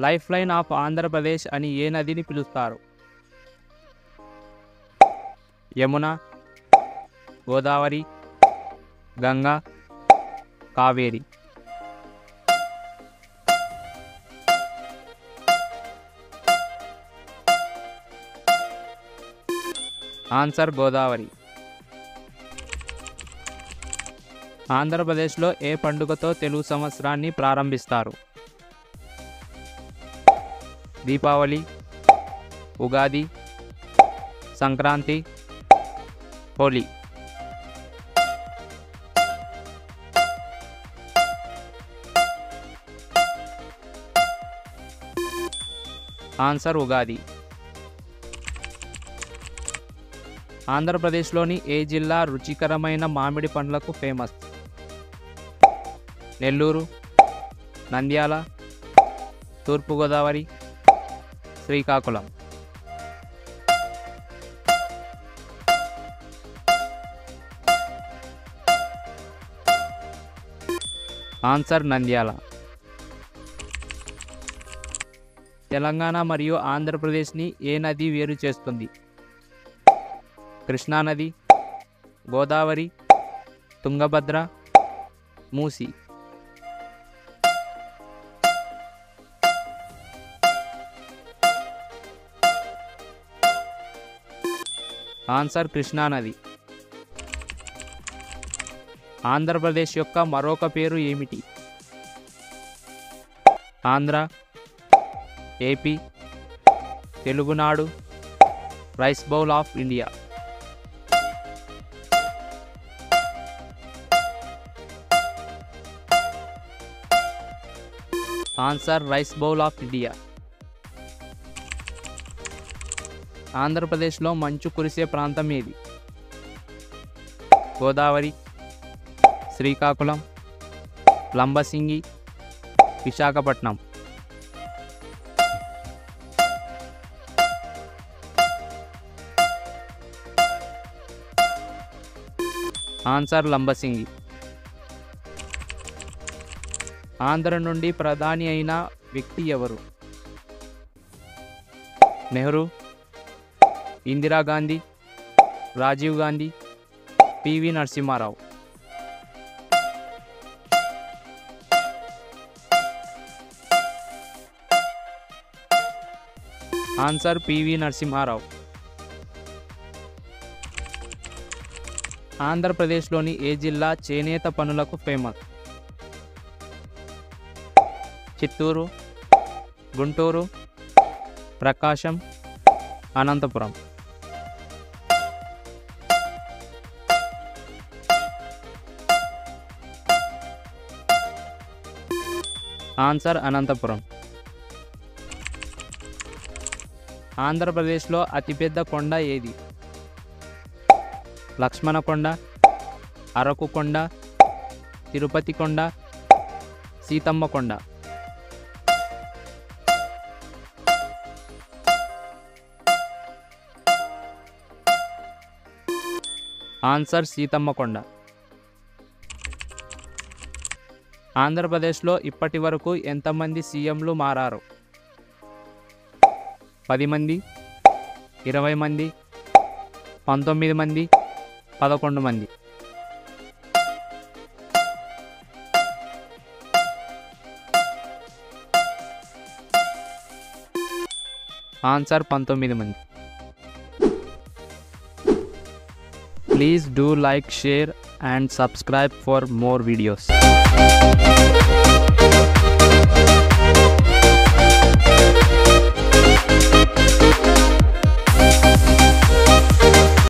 Life line of Andhra Pradesh అని ఏ నదిని పిలుస్తారు? యమున, గోదావరి, గంగా, కావేరి. ఆన్సర్ గోదావరి. ఆంధ్రప్రదేశ్లో ఏ పండుగతో తెలుగు సంవత్సరాన్ని ప్రారంభిస్తారు? దీపావళి, ఉగాది, సంక్రాంతి, హోలీ. ఆన్సర్ ఉగాది. ఆంధ్రప్రదేశ్లోని ఏ జిల్లా రుచికరమైన మామిడి పండ్లకు ఫేమస్? నెల్లూరు, నంద్యాల, తూర్పుగోదావరి, శ్రీకాకుళం. ఆన్సర్ నంద్యాల. తెలంగాణ మరియు ఆంధ్రప్రదేశ్ని ఏ నది వేరు చేస్తుంది? కృష్ణానది, గోదావరి, తుంగభద్ర, మూసి. ఆన్సర్ కృష్ణానది. ఆంధ్రప్రదేశ్ యొక్క మరొక పేరు ఏమిటి? Andhra, AP, Telugunadu, rice bowl of India. Answer rice bowl of India. ఆంధ్రప్రదేశ్లో మంచు కురిసే ప్రాంతం ఏది? గోదావరి, శ్రీకాకుళం, లంబసింగి, విశాఖపట్నం. ఆన్సర్ లంబసింగి. ఆంధ్ర నుండి ప్రధాని అయిన వ్యక్తి ఎవరు? Nehru, Indira Gandhi, Rajiv Gandhi, PV Narasimha Rao. Answer PV Narasimha Rao. ఆంధ్రప్రదేశ్లోని ఏ జిల్లా చేనేత పనులకు ఫేమస్? చిత్తూరు, గుంటూరు, ప్రకాశం, అనంతపురం. ఆన్సర్ అనంతపురం. ఆంధ్రప్రదేశ్లో అతిపెద్ద కొండ ఏది? లక్ష్మణకొండ, అరకు కొండ, తిరుపతి కొండ, సీతమ్మ కొండ. ఆన్సర్ సీతమ్మ కొండ. ఆంధ్రప్రదేశ్లో ఇప్పటి వరకు ఎంతమంది సీఎంలు మారారు? 10 మంది, 20 మంది, 19 మంది, 11 మంది. ఆన్సర్ 19 మంది. Please do like, share and subscribe for more videos.